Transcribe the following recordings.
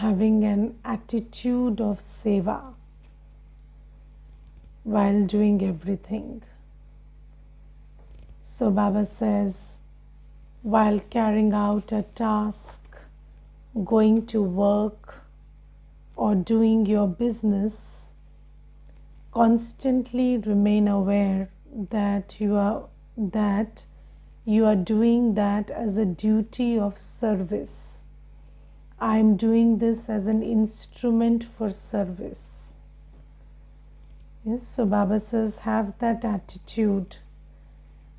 having an attitude of seva while doing everything. So Baba says, while carrying out a task, going to work or doing your business, constantly remain aware that you are doing that as a duty of service. I am doing this as an instrument for service. Yes, so Baba says, have that attitude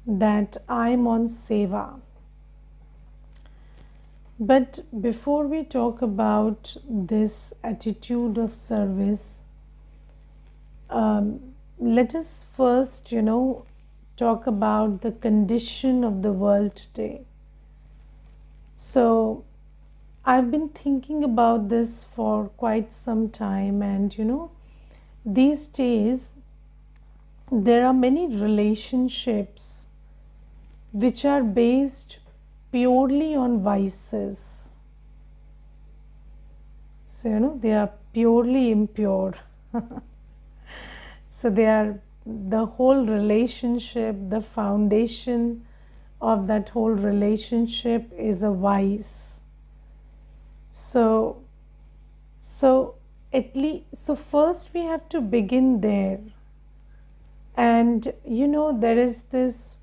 that I am on seva. But before we talk about this attitude of service, let us first, talk about the condition of the world today. So I've been thinking about this for quite some time, and these days there are many relationships which are based purely on vices. So they are purely impure. So they are the whole relationship, the foundation of that whole relationship is a vice. So at least, so first we have to begin there. And there is this,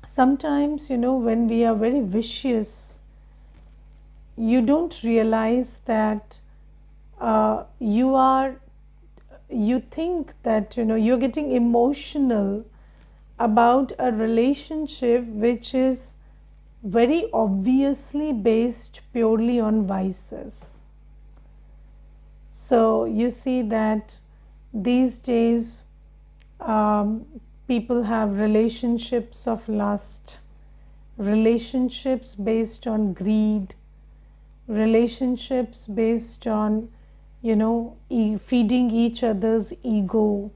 sometimes when we are very vicious, you don't realize that you think that you're getting emotional about a relationship which is very obviously based purely on vices. So you see that these days people have relationships of lust, relationships based on greed, relationships based on feeding each other's ego.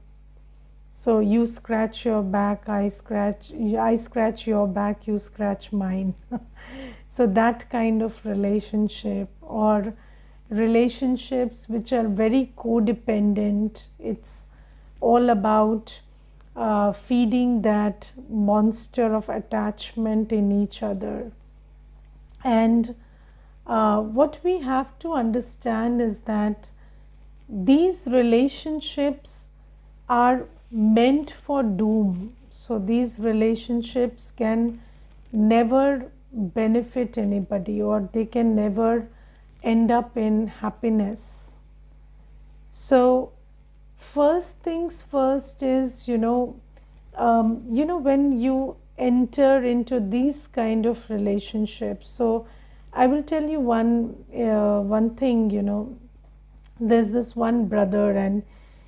So you scratch your back, I scratch your back, you scratch mine. So that kind of relationship, or relationships which are very codependent. It's all about feeding that monster of attachment in each other. And what we have to understand is that these relationships are meant for doom. So these relationships can never benefit anybody, or they can never end up in happiness. So first things first is, when you enter into these kind of relationships. So I will tell you one thing, there's this one brother, and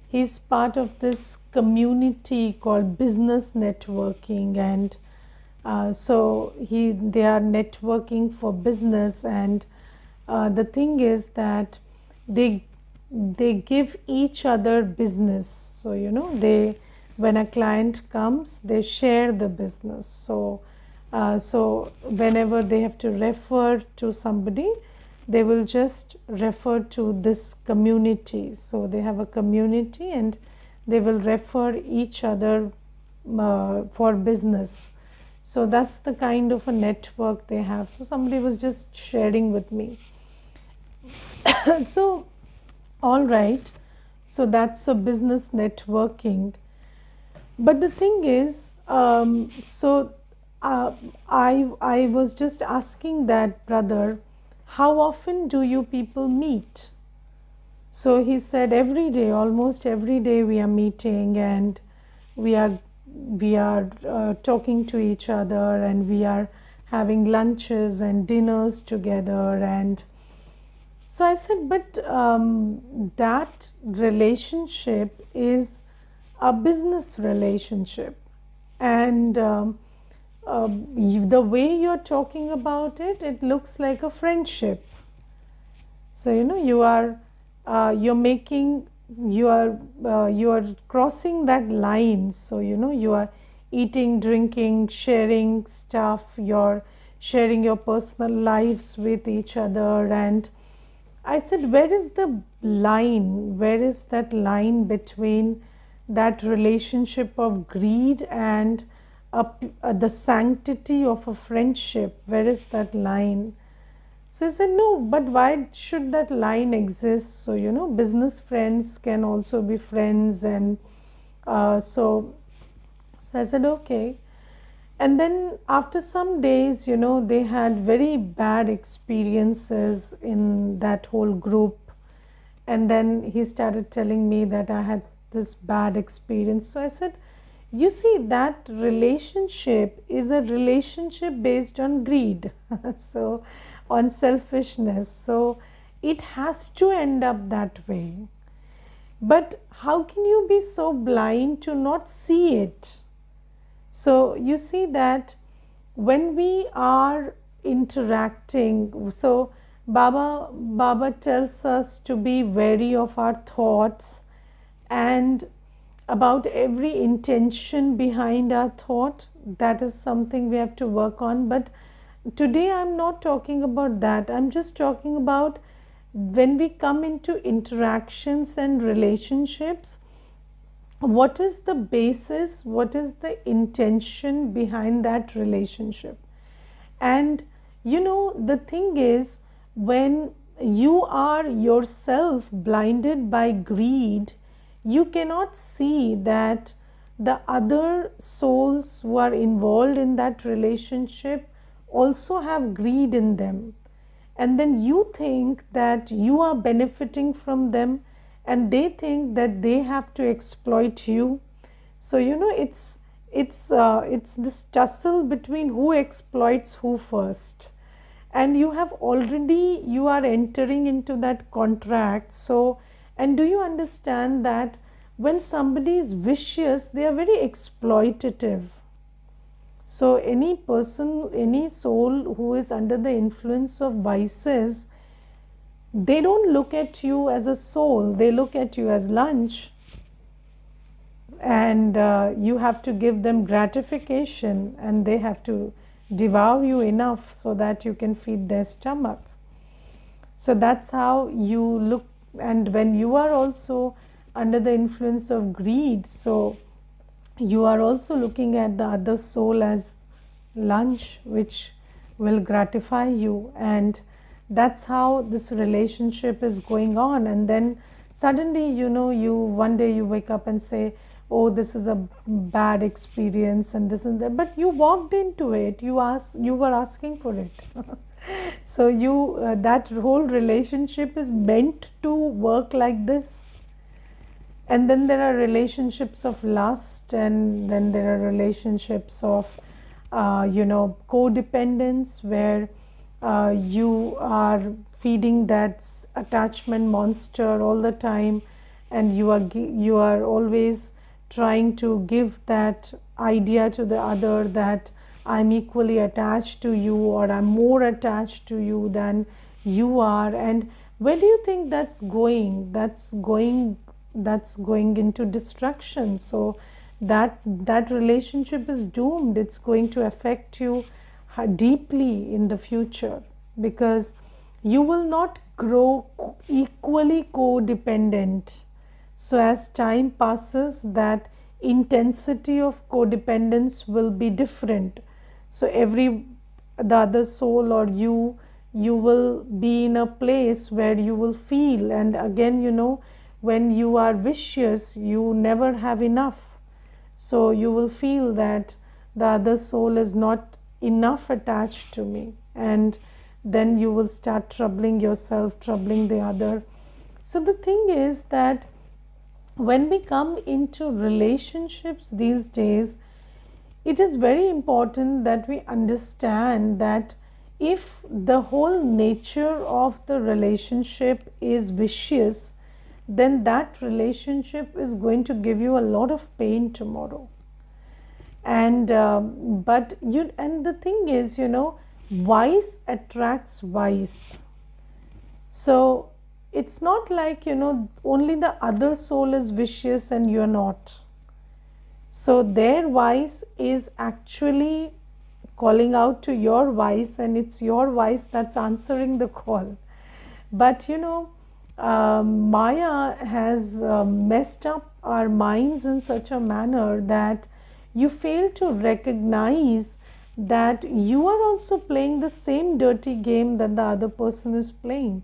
he's part of this community called business networking, and so they are networking for business. And the thing is that they give each other business. So when a client comes, they share the business. So whenever they have to refer to somebody, they will just refer to this community. So they have a community and they will refer each other for business. So that's the kind of a network they have. So somebody was just sharing with me. So all right, so that's a business networking. But the thing is, I was just asking that brother, how often do you people meet? So he said every day, almost every day we are meeting, and we are talking to each other, and we are having lunches and dinners together. And so I said, but that relationship is a business relationship, and the way you're talking about it, it looks like a friendship. So you are crossing that line. So you are eating, drinking, sharing stuff, you're sharing your personal lives with each other, and I said, where is the line? Where is that line between that relationship of greed and the sanctity of a friendship? Where is that line? So I said, no, but why should that line exist? So, business friends can also be friends. And so I said, okay. And then after some days, they had very bad experiences in that whole group. And then he started telling me that I had this bad experience. So I said, you see, that relationship is a relationship based on greed, so on selfishness. So it has to end up that way. But how can you be so blind to not see it? So you see that when we are interacting, so Baba tells us to be wary of our thoughts and about every intention behind our thought. That is something we have to work on. But today I'm not talking about that. I'm just talking about when we come into interactions and relationships, what is the basis, what is the intention behind that relationship? And the thing is, when you are yourself blinded by greed, you cannot see that the other souls who are involved in that relationship also have greed in them. And then you think that you are benefiting from them, and they think that they have to exploit you. So it's this tussle between who exploits who first, and you are entering into that contract. So, and do you understand that when somebody is vicious, they are very exploitative. So any person, any soul who is under the influence of vices, they don't look at you as a soul, they look at you as lunch. And you have to give them gratification, and they have to devour you enough so that you can feed their stomach. So that's how you look. And when you are also under the influence of greed, so you are also looking at the other soul as lunch, which will gratify you. And that's how this relationship is going on. And then suddenly, you one day you wake up and say, oh, this is a bad experience and this and that, but you walked into it, you were asking for it. So that whole relationship is meant to work like this. And then there are relationships of lust, and then there are relationships of codependence, where you are feeding that attachment monster all the time, and you are always trying to give that idea to the other that I'm equally attached to you, or I'm more attached to you than you are. And where do you think that's going? That's going into destruction. So that relationship is doomed. It's going to affect you deeply in the future, because you will not grow equally codependent. So as time passes, that intensity of codependence will be different. So the other soul or you will be in a place where you will feel, and again, when you are vicious, you never have enough. So you will feel that the other soul is not enough attached to me, and then you will start troubling yourself, troubling the other. So the thing is that when we come into relationships these days, it is very important that we understand that if the whole nature of the relationship is vicious, then that relationship is going to give you a lot of pain tomorrow. And and the thing is, vice attracts vice. So it's not like, only the other soul is vicious and you're not. So their vice is actually calling out to your vice, and it's your vice that's answering the call. But Maya has messed up our minds in such a manner that you fail to recognize that you are also playing the same dirty game that the other person is playing,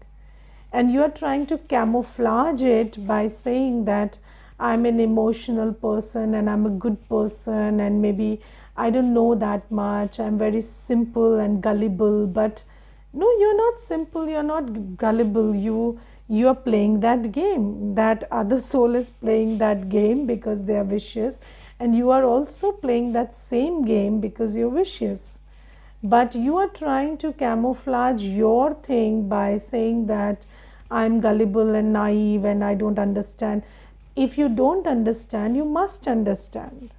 and you are trying to camouflage it by saying that I'm an emotional person and I'm a good person, and maybe I don't know that much, I'm very simple and gullible. But no, you're not simple, you're not gullible. You are playing that game. That other soul is playing that game because they are vicious, and you are also playing that same game because you're vicious. But you are trying to camouflage your thing by saying that I'm gullible and naive and I don't understand. If you don't understand, you must understand.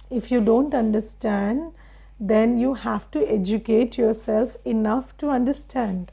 If you don't understand, then you have to educate yourself enough to understand.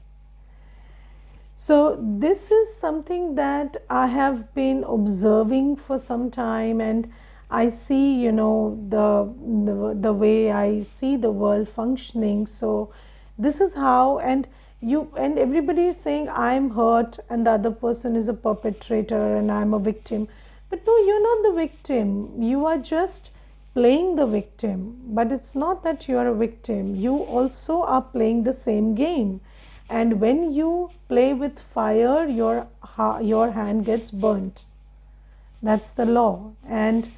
So this is something that I have been observing for some time, and I see, the way I see the world functioning. So this is how, and everybody is saying I'm hurt and the other person is a perpetrator and I'm a victim. But no, you're not the victim. You are just playing the victim. But it's not that you are a victim. You also are playing the same game. And when you play with fire, your hand gets burnt. That's the law. And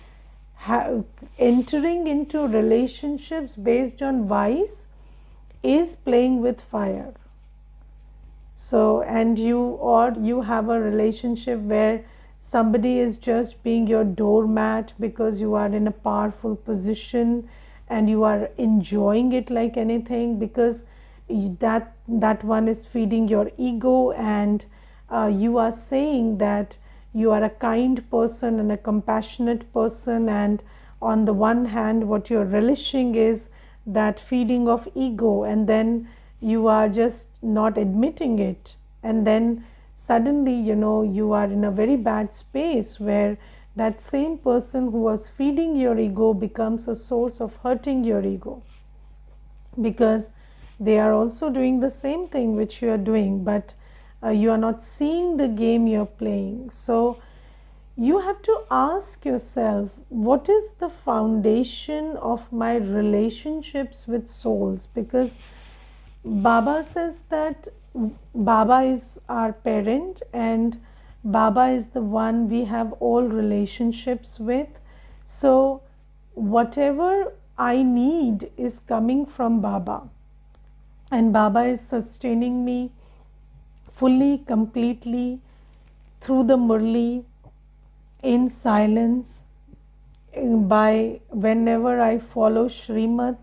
entering into relationships based on vice is playing with fire. So, and you have a relationship where somebody is just being your doormat because you are in a powerful position and you are enjoying it like anything, because that one is feeding your ego, and you are saying that you are a kind person and a compassionate person, and on the one hand what you're relishing is that feeding of ego, and then you are just not admitting it, and then suddenly you are in a very bad space where that same person who was feeding your ego becomes a source of hurting your ego, because they are also doing the same thing which you are doing, but you are not seeing the game you are playing. So you have to ask yourself, what is the foundation of my relationships with souls? Because Baba says that Baba is our parent and Baba is the one we have all relationships with. So whatever I need is coming from Baba, and Baba is sustaining me fully, completely through the Murli, in silence. By whenever I follow Shrimat,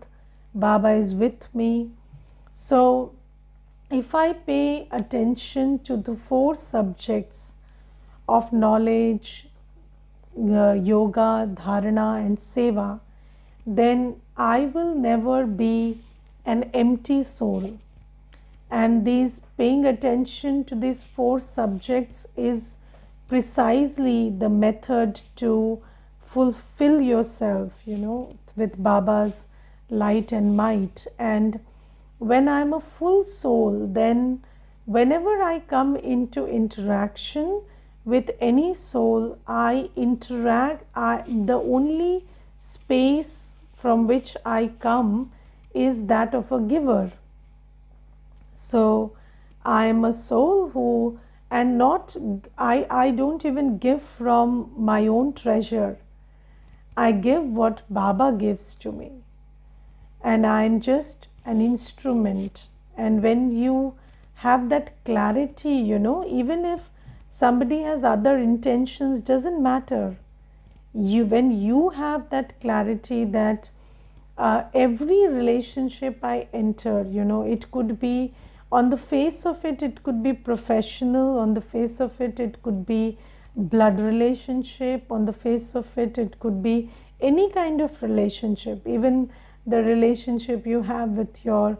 Baba is with me. So if I pay attention to the four subjects of knowledge, yoga, dharana and seva, then I will never be an empty soul. And these paying attention to these four subjects is precisely the method to fulfill yourself, with Baba's light and might. And when I'm a full soul, then whenever I come into interaction with any soul, I interact, the only space from which I come is that of a giver. So I am a soul who, and not, I don't even give from my own treasure. I give what Baba gives to me, and I am just an instrument. And when you have that clarity, even if somebody has other intentions, doesn't matter. When you have that clarity that every relationship I enter, it could be, on the face of it, it could be professional, on the face of it, it could be blood relationship, on the face of it, it could be any kind of relationship, even the relationship you have with your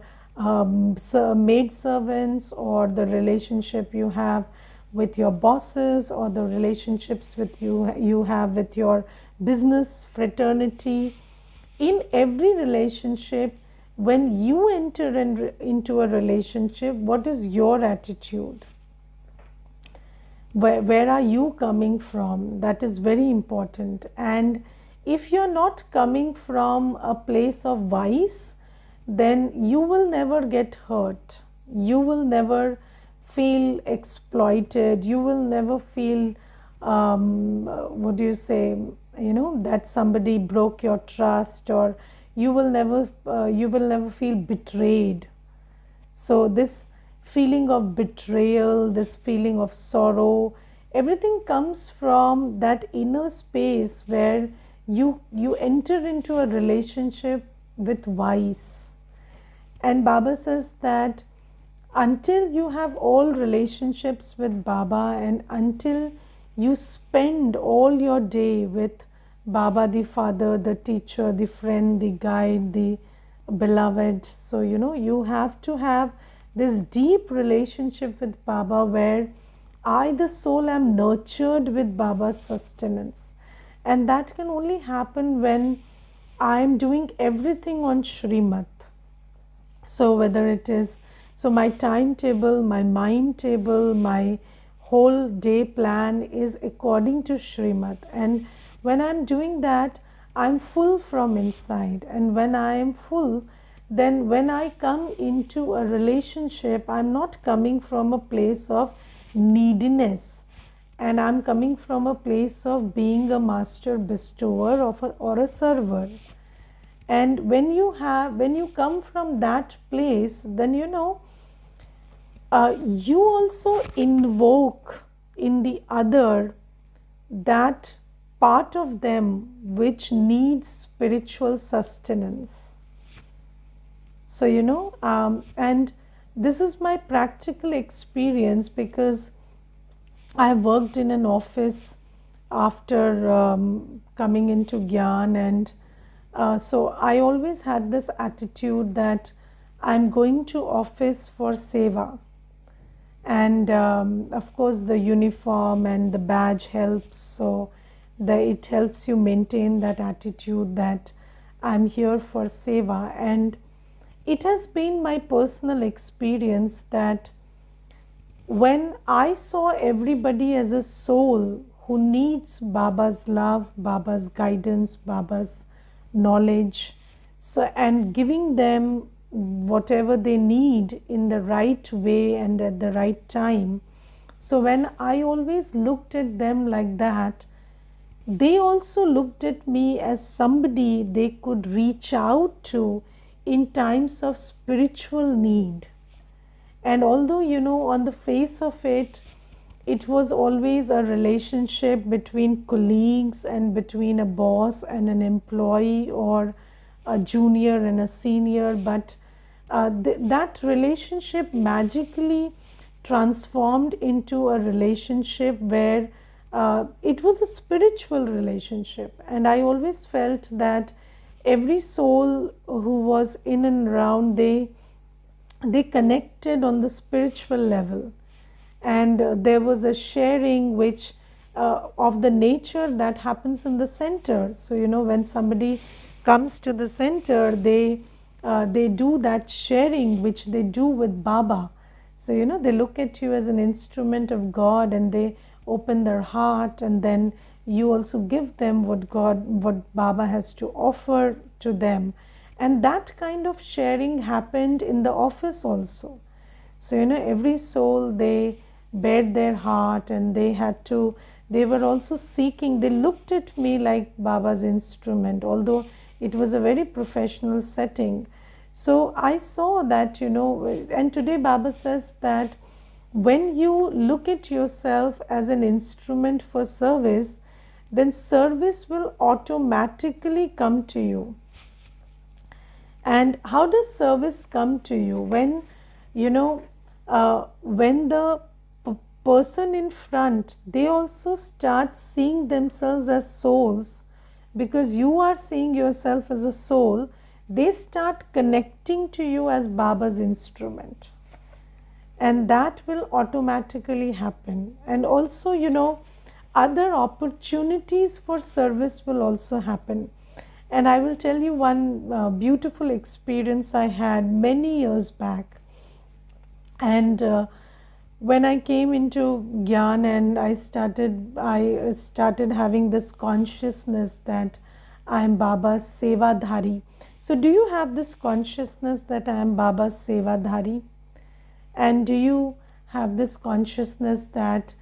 maid servants, or the relationship you have with your bosses, or the relationships you have with your business fraternity. In every relationship, when you enter into a relationship, what is your attitude? Where are you coming from? That is very important. And if you're not coming from a place of vice, then you will never get hurt. You will never feel exploited. You will never feel, what do you say, that somebody broke your trust, or you will never feel betrayed. So this feeling of betrayal, this feeling of sorrow, everything comes from that inner space where you enter into a relationship with vice. And Baba says that until you have all relationships with Baba, and until you spend all your day with Baba, the father, the teacher, the friend, the guide, the beloved, so you have to have this deep relationship with Baba, where I, the soul, am nurtured with Baba's sustenance. And that can only happen when I am doing everything on shrimat. So whether it is, so my timetable, my mind table, my whole day plan is according to shrimat. And when I'm doing that, I'm full from inside. And when I am full, then when I come into a relationship, I'm not coming from a place of neediness, and I'm coming from a place of being a master bestower or a server. And when you come from that place, then you also invoke in the other that part of them which needs spiritual sustenance. So and this is my practical experience, because I worked in an office after coming into Gyan, and so I always had this attitude that I'm going to office for seva. And of course the uniform and the badge helps, so it helps you maintain that attitude that I'm here for seva. And it has been my personal experience that when I saw everybody as a soul who needs Baba's love, Baba's guidance, Baba's knowledge, so and giving them whatever they need in the right way and at the right time, so when I always looked at them like that, they also looked at me as somebody they could reach out to in times of spiritual need. And although on the face of it, it was always a relationship between colleagues and between a boss and an employee, or a junior and a senior, but that relationship magically transformed into a relationship where it was a spiritual relationship. And I always felt that every soul who was in and around, they connected on the spiritual level. And there was a sharing which of the nature that happens in the center. So when somebody comes to the center, they do that sharing which they do with Baba. So they look at you as an instrument of God, and they open their heart, and then you also give them what Baba has to offer to them. And that kind of sharing happened in the office also. So every soul, they bared their heart, and they were also seeking, they looked at me like Baba's instrument, although it was a very professional setting. So I saw that, and today Baba says that when you look at yourself as an instrument for service, then service will automatically come to you. And how does service come to you? When when the person in front, they also start seeing themselves as souls, because you are seeing yourself as a soul, they start connecting to you as Baba's instrument, and that will automatically happen. And also other opportunities for service will also happen. And I will tell you one beautiful experience I had many years back. And when I came into Gyan and I started having this consciousness that I am Baba's Sevadhari. So, do you have this consciousness that I am Baba's Sevadhari? And do you have this consciousness that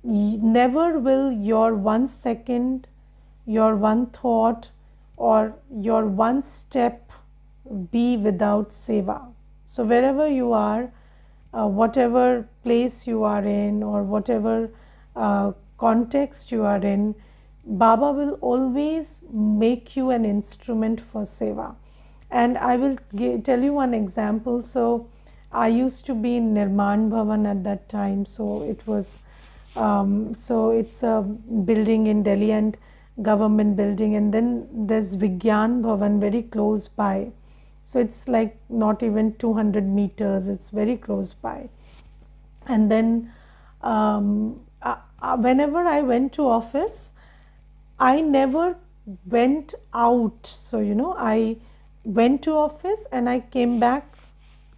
never will your 1 second, your one thought, or your one step be without seva? So, wherever you are, whatever place you are in, or whatever context you are in, Baba will always make you an instrument for seva. And I will tell you one example. So, I used to be in Nirman Bhavan at that time. So, it was, so it's a building in Delhi and government building. And then there's Vigyan Bhavan very close by. So, it's like not even 200 meters, it's very close by. And then whenever I went to office, I never went out. So, I went to office and I came back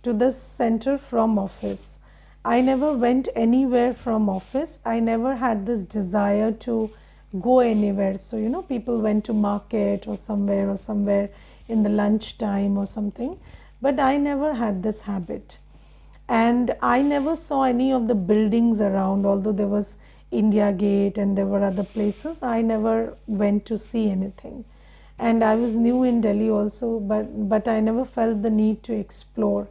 to the center from office. I never went anywhere from office. I never had this desire to go anywhere. So, people went to market or somewhere in the lunch time or something. But I never had this habit. And I never saw any of the buildings around, although there was India Gate and there were other places. I never went to see anything. And I was new in Delhi also, but I never felt the need to explore.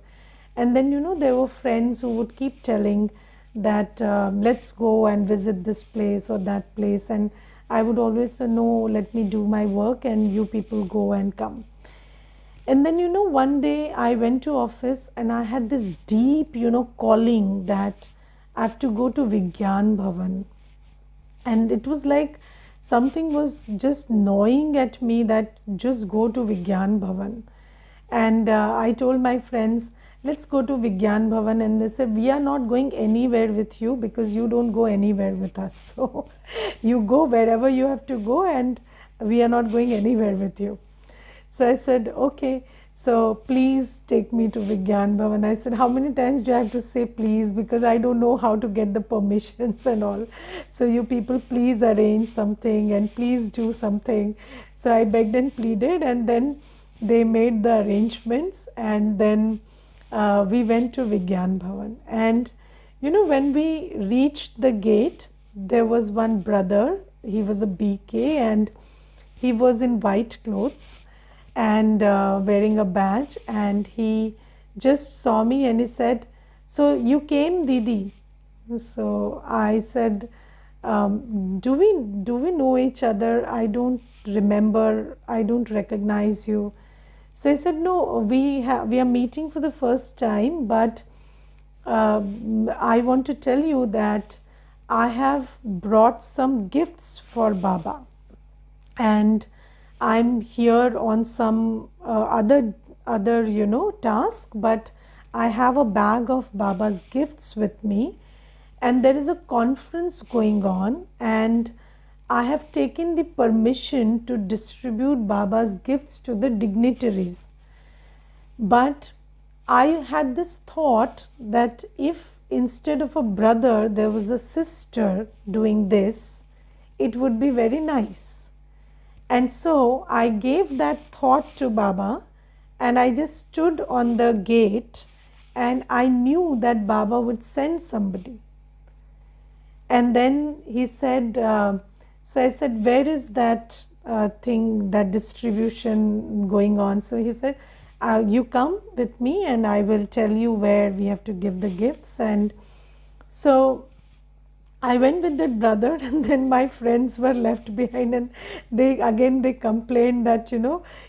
And then, there were friends who would keep telling that let's go and visit this place or that place. And I would always say, no, let me do my work and you people go and come. And then, one day I went to office and I had this deep, calling that I have to go to Vigyan Bhavan. And it was like something was just gnawing at me that just go to Vigyan Bhavan. And I told my friends, let's go to Vigyan Bhavan. And they said, we are not going anywhere with you because you don't go anywhere with us. So you go wherever you have to go and we are not going anywhere with you. So I said, okay, so please take me to Vigyan Bhavan. I said, how many times do I have to say please? Because I don't know how to get the permissions and all. So you people please arrange something and please do something. So I begged and pleaded and then they made the arrangements and then we went to Vigyan Bhavan. And when we reached the gate, there was one brother, he was a BK and he was in white clothes and wearing a badge, and he just saw me and he said, so you came, Didi? So I said, do we know each other? I don't remember, I don't recognize you. So he said, no, we are meeting for the first time, but I want to tell you that I have brought some gifts for Baba and I'm here on some other task, but I have a bag of Baba's gifts with me and there is a conference going on and I have taken the permission to distribute Baba's gifts to the dignitaries. But I had this thought that if instead of a brother there was a sister doing this, it would be very nice. And so I gave that thought to Baba and I just stood on the gate and I knew that Baba would send somebody. And then he said, so I said, where is that thing, that distribution going on? So he said, you come with me and I will tell you where we have to give the gifts. And so I went with that brother and then my friends were left behind and they complained that,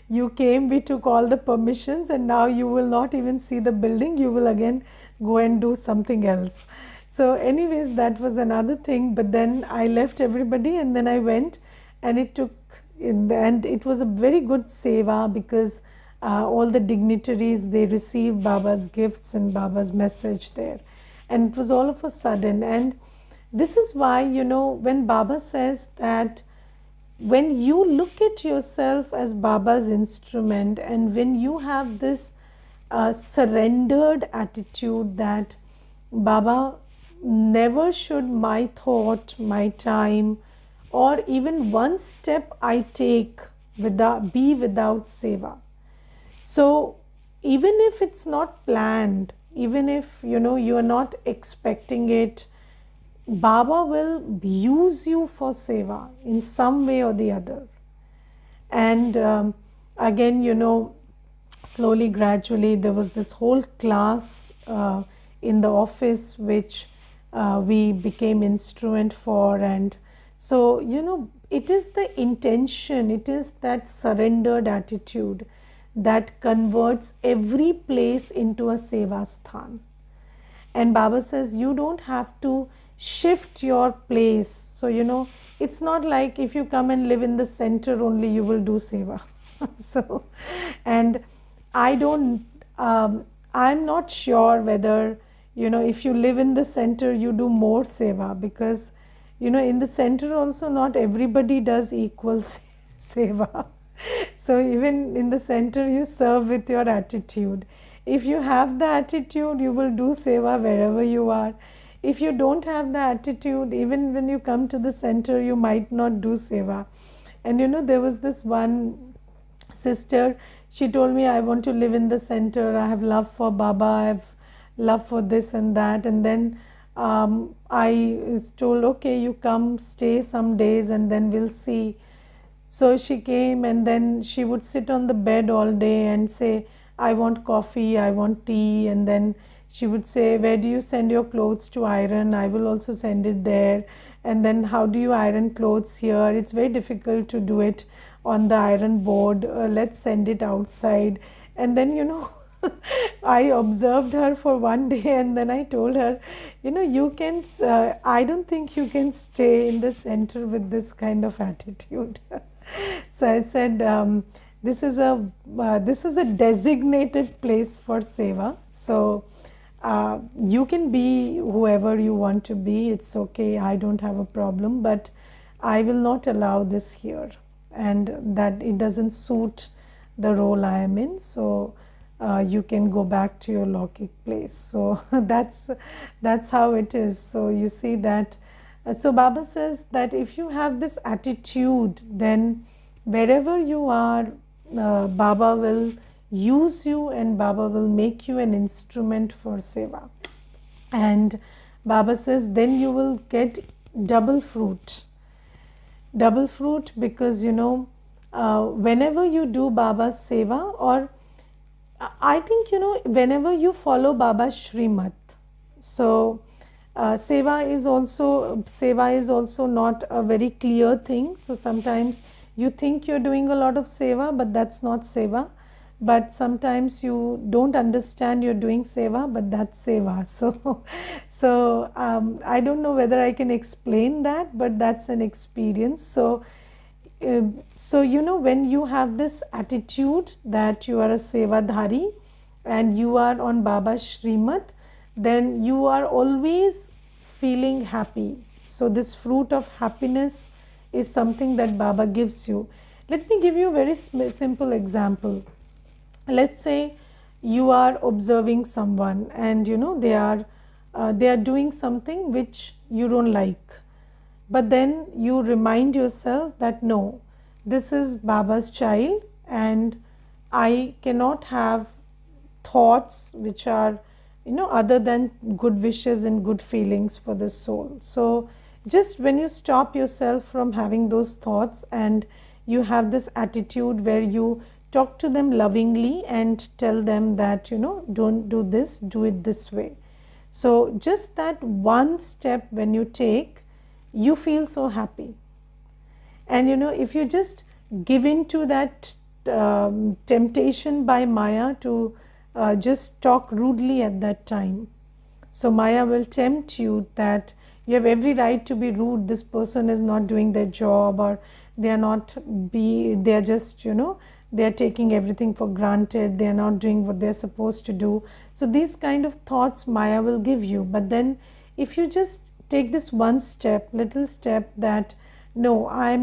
you came, we took all the permissions and now you will not even see the building, you will again go and do something else. So anyways, that was another thing, but then I left everybody and then I went and it was a very good seva because all the dignitaries, they received Baba's gifts and Baba's message there. And it was all of a sudden. And this is why, when Baba says that when you look at yourself as Baba's instrument, and when you have this surrendered attitude that Baba, never should my thought, my time, or even one step I take be without seva. So even if it's not planned, even if you are not expecting it, Baba will use you for seva in some way or the other. And again, slowly, gradually, there was this whole class in the office which we became instrument for. And so, it is the intention, it is that surrendered attitude that converts every place into a seva sthan. And Baba says you don't have to shift your place. So, it's not like if you come and live in the center only you will do seva. So, and I'm not sure whether, if you live in the center you do more seva, because, in the center also not everybody does equal seva. So even in the center you serve with your attitude. If you have the attitude, you will do seva wherever you are. If you don't have the attitude, even when you come to the center, you might not do seva. And there was this one sister, she told me, I want to live in the center, I have love for Baba, I have love for this and that. And then I was told, okay, you come, stay some days and then we'll see. So she came, and then she would sit on the bed all day and say, I want coffee, I want tea. And then she would say, where do you send your clothes to iron? I will also send it there. And then how do you iron clothes here? It's very difficult to do it on the iron board. Let's send it outside. And then, I observed her for one day, and then I told her, you can, I don't think you can stay in the center with this kind of attitude. So I said, this is a designated place for seva. So you can be whoever you want to be. It's okay. I don't have a problem, but I will not allow this here, and that it doesn't suit the role I am in. So you can go back to your Lokik place. So that's how it is. So you see that. So Baba says that if you have this attitude, then wherever you are, Baba will use you, and Baba will make you an instrument for seva. And Baba says then you will get double fruit. Double fruit, because whenever you do Baba's seva, or I think whenever you follow Baba's shrimat, so seva is also not a very clear thing. So sometimes you think you're doing a lot of seva, but that's not seva. But sometimes you don't understand you're doing seva, but that's seva. So I don't know whether I can explain that, but that's an experience. So when you have this attitude that you are a sevadhari and you are on Baba's shrimat, then you are always feeling happy. So this fruit of happiness is something that Baba gives you. Let me give you a very simple example. Let's say you are observing someone, and they are doing something which you don't like, but then you remind yourself that no, this is Baba's child, and I cannot have thoughts which are other than good wishes and good feelings for the soul. So just when you stop yourself from having those thoughts, and you have this attitude where you talk to them lovingly and tell them that don't do this, do it this way. So just that one step when you take, you feel so happy. And if you just give in to that temptation by Maya to just talk rudely at that time, so Maya will tempt you that you have every right to be rude, this person is not doing their job, or they are just they are taking everything for granted, they are not doing what they are supposed to do. So these kind of thoughts Maya will give you. But then if you just take this one step, little step, that no, I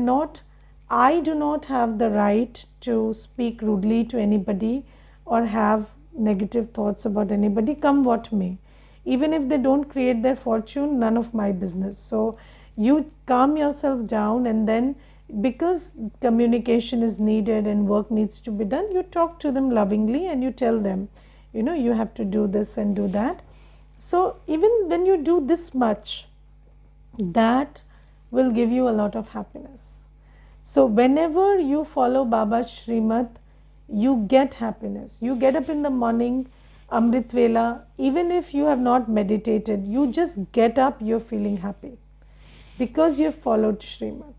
I do not have the right to speak rudely to anybody or have negative thoughts about anybody, come what may. Even if they don't create their fortune, none of my business. So you calm yourself down, and then, because communication is needed and work needs to be done, you talk to them lovingly and you tell them, you have to do this and do that. So even when you do this much, that will give you a lot of happiness. So whenever you follow Baba's Shrimat, you get happiness. You get up in the morning, Amrit Vela, even if you have not meditated, you just get up, you're feeling happy because you've followed Shrimat.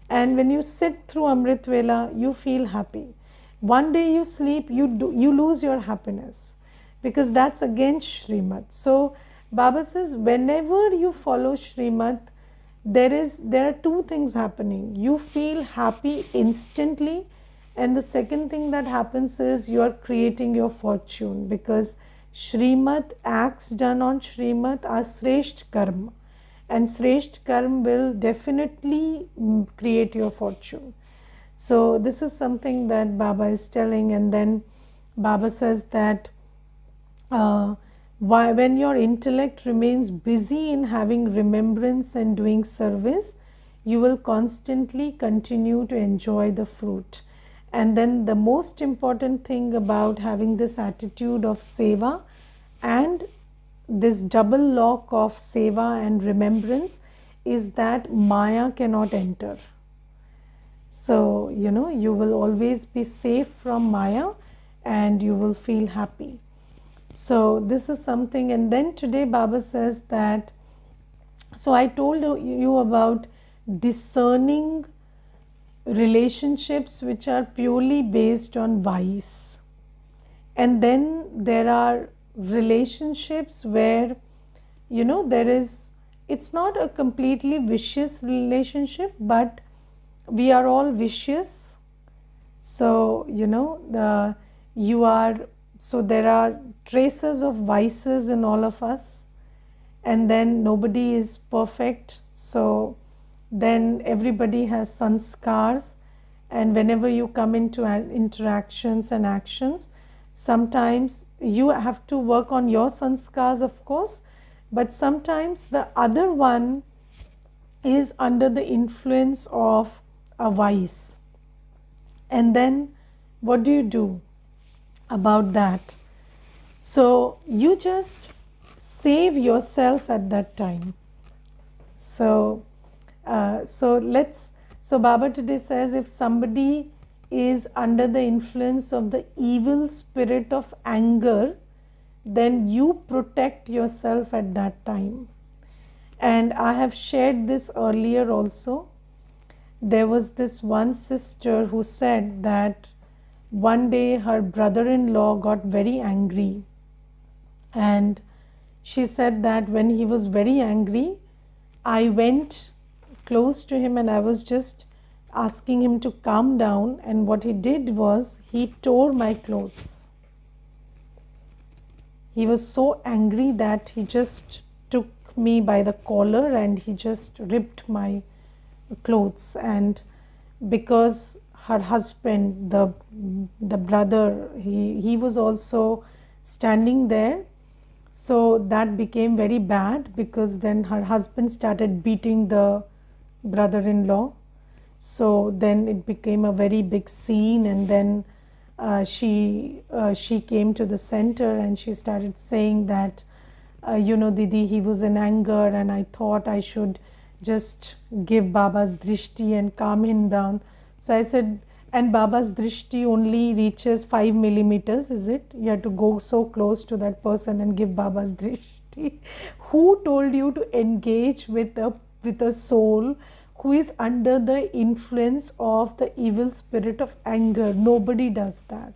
And when you sit through Amrit Vela, you feel happy. One day you sleep, you lose your happiness, because that's against Shrimat. So Baba says, whenever you follow Shrimat, there are two things happening. You feel happy instantly, and the second thing that happens is you are creating your fortune, because Shrimat, acts done on Shrimat are Sresht Karma, and Sresht Karma will definitely create your fortune. So this is something that Baba is telling. And then Baba says that when your intellect remains busy in having remembrance and doing service, you will constantly continue to enjoy the fruit. And then the most important thing about having this attitude of seva and this double lock of seva and remembrance is that Maya cannot enter. So, you will always be safe from Maya and you will feel happy. So this is something. And then today Baba says that, so I told you about discerning relationships which are purely based on vice, and then there are relationships where it's not a completely vicious relationship, but we are all vicious. So so there are traces of vices in all of us, and then nobody is perfect. So then everybody has sanskars, and whenever you come into interactions and actions, sometimes you have to work on your sanskars, of course, but sometimes the other one is under the influence of a vice. And then what do you do about that? So you just save yourself at that time. So Baba today says, if somebody is under the influence of the evil spirit of anger, then you protect yourself at that time. And I have shared this earlier also. There was this one sister who said that one day her brother-in-law got very angry, and she said that when he was very angry, I went close to him and I was just asking him to calm down, and what he did was he tore my clothes. He was so angry that he just took me by the collar and he just ripped my clothes. And because her husband, the brother, he was also standing there, so that became very bad, because then her husband started beating the brother-in-law. So then it became a very big scene, and then she came to the center and she started saying that, Didi, he was in anger and I thought I should just give Baba's drishti and calm him down. So I said, and Baba's drishti only reaches 5 millimeters, is it? You have to go so close to that person and give Baba's drishti. Who told you to engage with a soul who is under the influence of the evil spirit of anger? Nobody does that.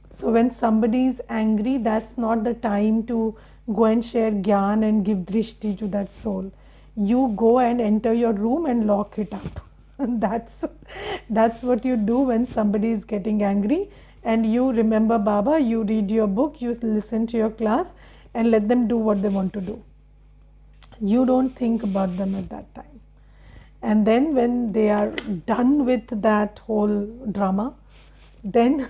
So when somebody is angry, that's not the time to go and share gyan and give drishti to that soul. You go and enter your room and lock it up. That's what you do when somebody is getting angry. And you remember Baba, you read your book, you listen to your class, and let them do what they want to do. You don't think about them at that time. And then when they are done with that whole drama, then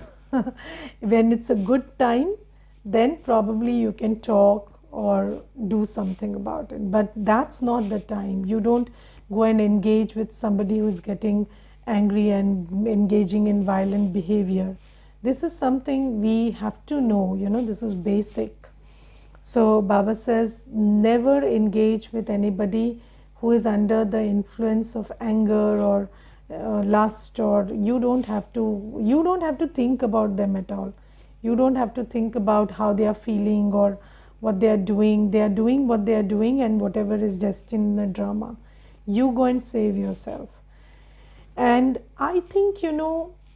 when it's a good time, then probably you can talk or do something about it. But that's not the time. You don't go and engage with somebody who is getting angry and engaging in violent behavior. This is something we have to know, this is basic. So Baba says, never engage with anybody who is under the influence of anger or lust, or you don't have to think about them at all. You don't have to think about how they are feeling or what they are doing. They are doing what they are doing, and whatever is destined in the drama, you go and save yourself. And I think,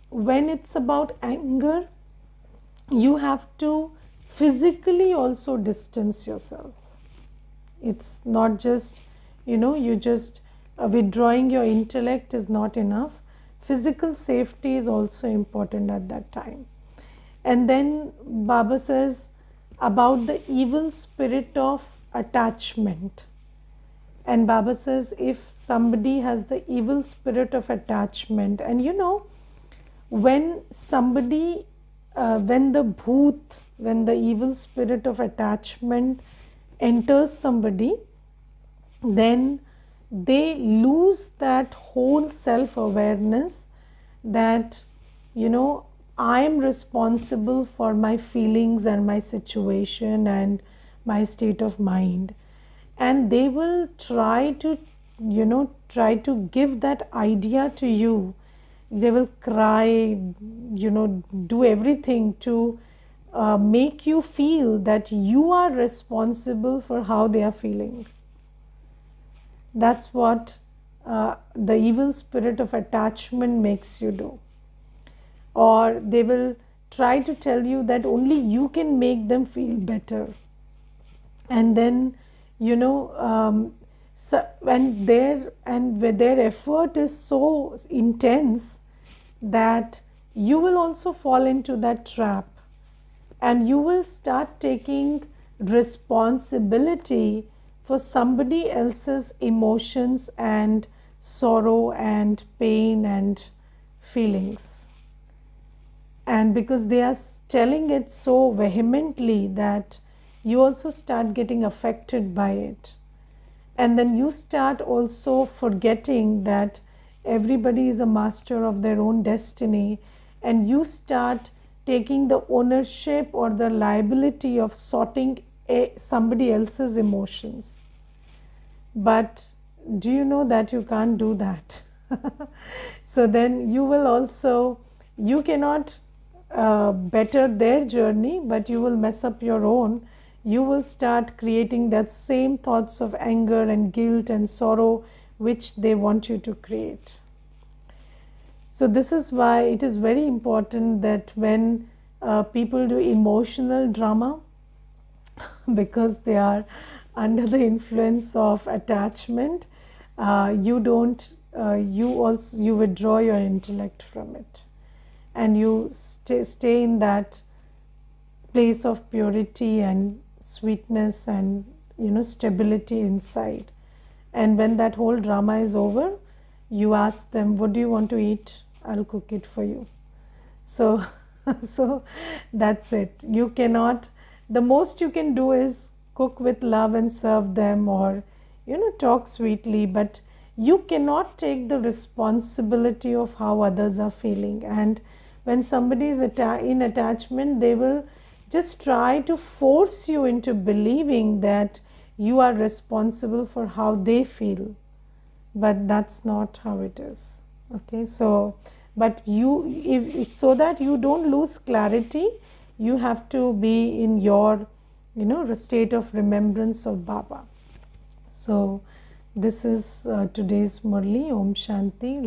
when it's about anger, you have to physically also distance yourself. It's not just, you just withdrawing your intellect is not enough. Physical safety is also important at that time. And then Baba says about the evil spirit of attachment. And Baba says, if somebody has the evil spirit of attachment, and when somebody, when the evil spirit of attachment enters somebody, then they lose that whole self-awareness that, I am responsible for my feelings and my situation and my state of mind. And they will try to give that idea to you. They will cry, do everything to make you feel that you are responsible for how they are feeling. That's what the evil spirit of attachment makes you do. Or they will try to tell you that only you can make them feel better. And then, when their effort is so intense that you will also fall into that trap, and you will start taking responsibility for somebody else's emotions and sorrow and pain and feelings. And because they are telling it so vehemently that you also start getting affected by it. And then you start also forgetting that everybody is a master of their own destiny, and you start taking the ownership or the liability of sorting somebody else's emotions. But do you know that you can't do that? So then you cannot better their journey, but you will mess up your own. You will start creating that same thoughts of anger and guilt and sorrow which they want you to create. So this is why it is very important that when people do emotional drama, because they are under the influence of attachment, you withdraw your intellect from it, and you stay in that place of purity and sweetness and stability inside. And when that whole drama is over, you ask them, what do you want to eat? I'll cook it for you. So that's it. You cannot, the most you can do is cook with love and serve them, or talk sweetly, but you cannot take the responsibility of how others are feeling. And when somebody is in attachment, they will just try to force you into believing that you are responsible for how they feel, but that's not how it is. Okay, so but so that you don't lose clarity, you have to be in your state of remembrance of Baba. So this is today's Murli. Om Shanti.